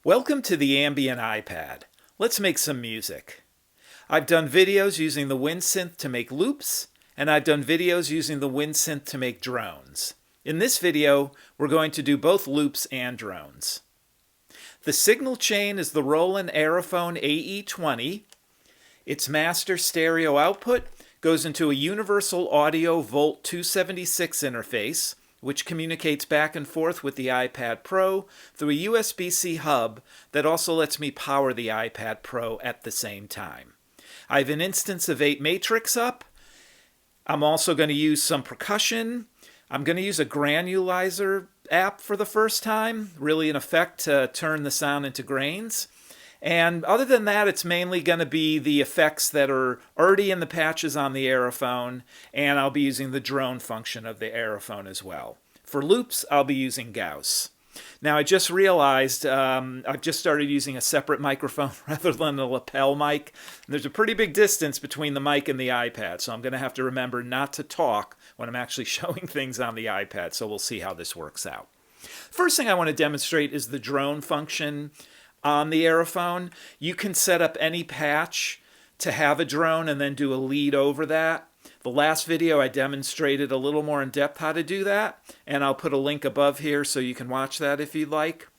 Welcome to the Ambient iPad. Let's make some music. I've done videos using the Wind Synth to make loops, and I've done videos using the Wind Synth to make drones. In this video, we're going to do both loops and drones. The signal chain is the Roland Aerophone AE-20. Its master stereo output goes into a universal audio Volt 276 interface, which communicates back and forth with the iPad Pro through a USB-C hub that also lets me power the iPad Pro at the same time. I have an instance of 8 Matrix up. I'm also going to use some percussion. I'm going to use a Granulizer app for the first time, really an effect to turn the sound into grains. And other than that, it's mainly going to be the effects that are already in the patches on the Aerophone, and I'll be using the drone function of the Aerophone as well. For loops, I'll be using Gauss. Now, I just realized I've just started using a separate microphone rather than a lapel mic. There's a pretty big distance between the mic and the iPad, so I'm going to have to remember not to talk when I'm actually showing things on the iPad, so we'll see how this works out. First thing I want to demonstrate is the drone function on the Aerophone. You can set up any patch to have a drone and then do a lead over that. The last video I demonstrated a little more in depth how to do that, and I'll put a link above here so you can watch that if you'd like.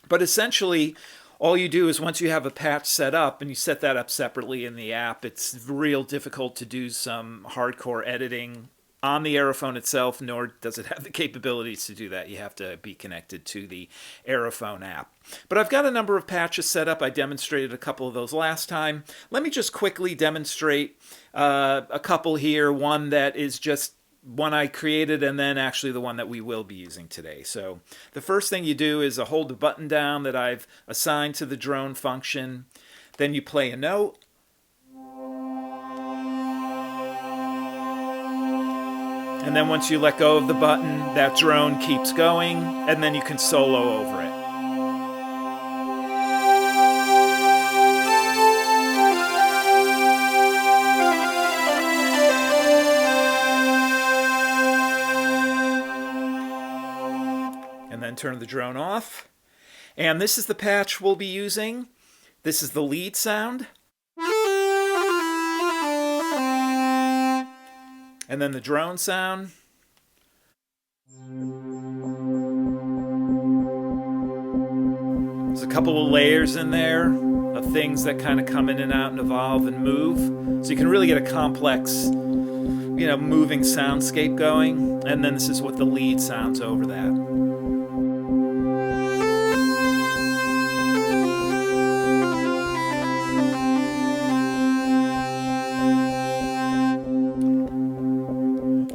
But essentially, all you do is once you have a patch set up, and you set that up separately in the app, it's real difficult to do some hardcore editing on the Aerophone itself, nor does it have the capabilities to do that. You have to be connected to the Aerophone app. But I've got a number of patches set up. I demonstrated a couple of those last time. Let me just quickly demonstrate a couple here. One that is just one I created, and then actually the one that we will be using today. So the first thing you do is hold the button down that I've assigned to the drone function. Then you play a note. And then once you let go of the button, that drone keeps going, and then you can solo over it. And then turn the drone off. And this is the patch we'll be using. This is the lead sound. And then the drone sound. There's a couple of layers in there of things that kind of come in and out and evolve and move. So you can really get a complex, moving soundscape going. And then this is what the lead sounds over that.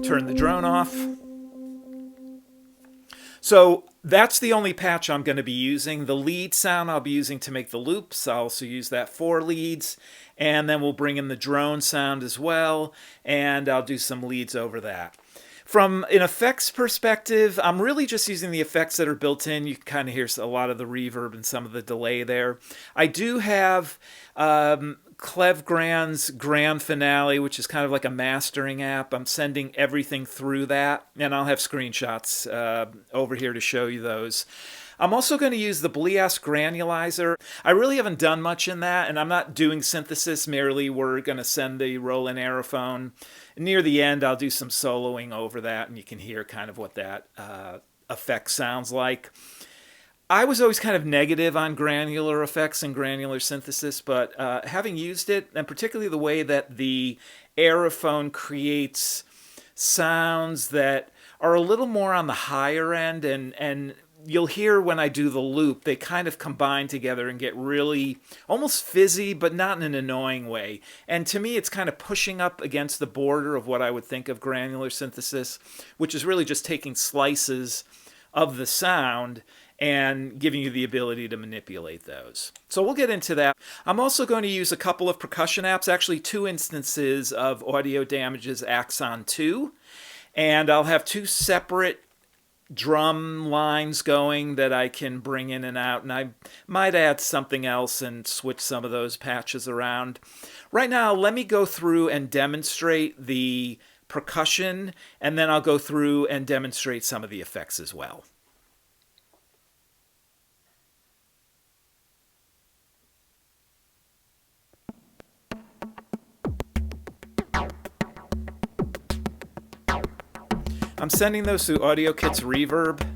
Turn the drone off. So that's the only patch I'm going to be using. The lead sound I'll be using to make the loops. I'll also use that for leads. And then we'll bring in the drone sound as well. And I'll do some leads over that. From an effects perspective, I'm really just using the effects that are built in. You can kind of hear a lot of the reverb and some of the delay there. I do have Clevgran's Grand Finale, which is kind of like a mastering app. I'm sending everything through that, and I'll have screenshots over here to show you those. I'm also going to use the Bleass Granulizer. I really haven't done much in that, and I'm not doing synthesis, merely we're going to send the Roland Aerophone. Near the end, I'll do some soloing over that, and you can hear kind of what that effect sounds like. I was always kind of negative on granular effects and granular synthesis, but having used it, and particularly the way that the Aerophone creates sounds that are a little more on the higher end, and you'll hear when I do the loop, they kind of combine together and get really almost fizzy, but not in an annoying way. And to me, it's kind of pushing up against the border of what I would think of granular synthesis, which is really just taking slices of the sound and giving you the ability to manipulate those. So we'll get into that. I'm also going to use a couple of percussion apps, actually 2 instances of Audio Damage's Axon 2, and I'll have 2 separate drum lines going that I can bring in and out, and I might add something else and switch some of those patches around. Right now, let me go through and demonstrate the percussion, and then I'll go through and demonstrate some of the effects as well. I'm sending those through AudioKit's Reverb.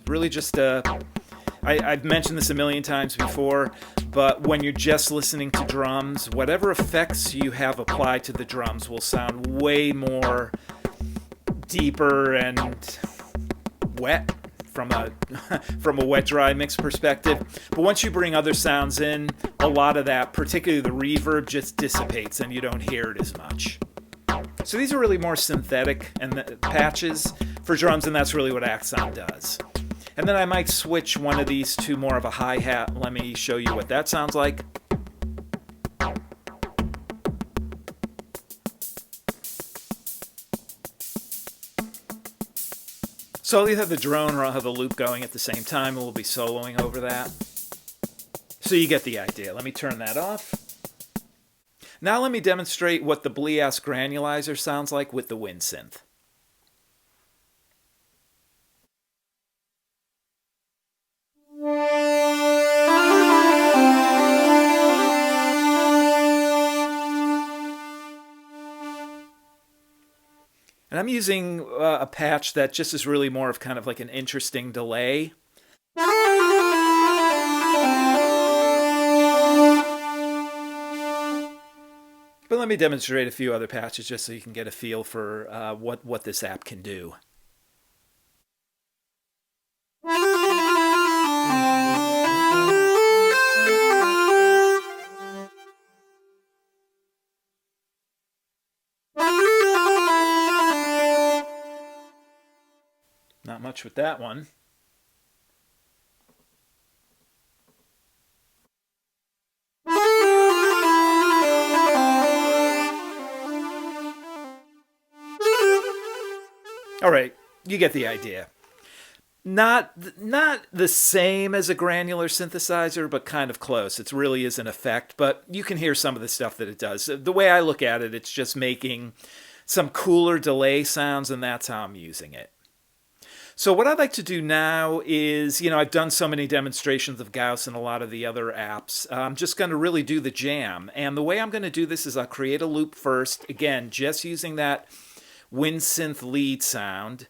Really just I've mentioned this a million times before, but when you're just listening to drums, whatever effects you have applied to the drums will sound way more deeper and wet from a wet-dry mix perspective. But once you bring other sounds in, a lot of that, particularly the reverb, just dissipates and you don't hear it as much. So these are really more synthetic and patches for drums, and that's really what Axon does. And then I might switch one of these to more of a hi-hat. Let me show you what that sounds like. So I'll either have the drone or I'll have the loop going at the same time, and we'll be soloing over that. So you get the idea. Let me turn that off. Now let me demonstrate what the Bleass Granulizer sounds like with the Wind Synth. And I'm using a patch that just is really more of kind of like an interesting delay. But let me demonstrate a few other patches just so you can get a feel for what this app can do. Not much with that one. All right, you get the idea. Not the same as a granular synthesizer, but kind of close. It really is an effect, but you can hear some of the stuff that it does. The way I look at it, it's just making some cooler delay sounds, and that's how I'm using it. So what I'd like to do now is, I've done so many demonstrations of Gauss and a lot of the other apps. I'm just going to really do the jam. And the way I'm going to do this is I'll create a loop first. Again, just using that Wind Synth lead sound.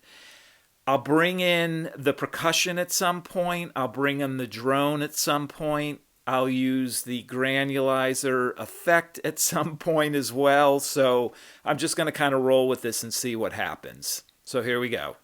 I'll bring in the percussion at some point. I'll bring in the drone at some point. I'll use the granulizer effect at some point as well. So I'm just going to kind of roll with this and see what happens. So here we go.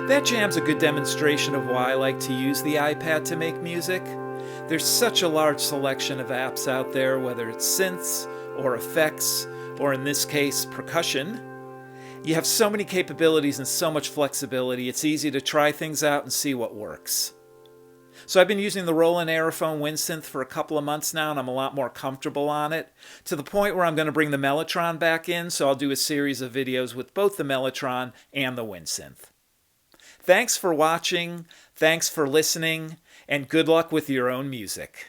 That jam's a good demonstration of why I like to use the iPad to make music. There's such a large selection of apps out there, whether it's synths or effects, or in this case, percussion. You have so many capabilities and so much flexibility, it's easy to try things out and see what works. So I've been using the Roland Aerophone Synth for a couple of months now, and I'm a lot more comfortable on it, to the point where I'm going to bring the Mellotron back in, so I'll do a series of videos with both the Mellotron and the Synth. Thanks for watching, thanks for listening, and good luck with your own music.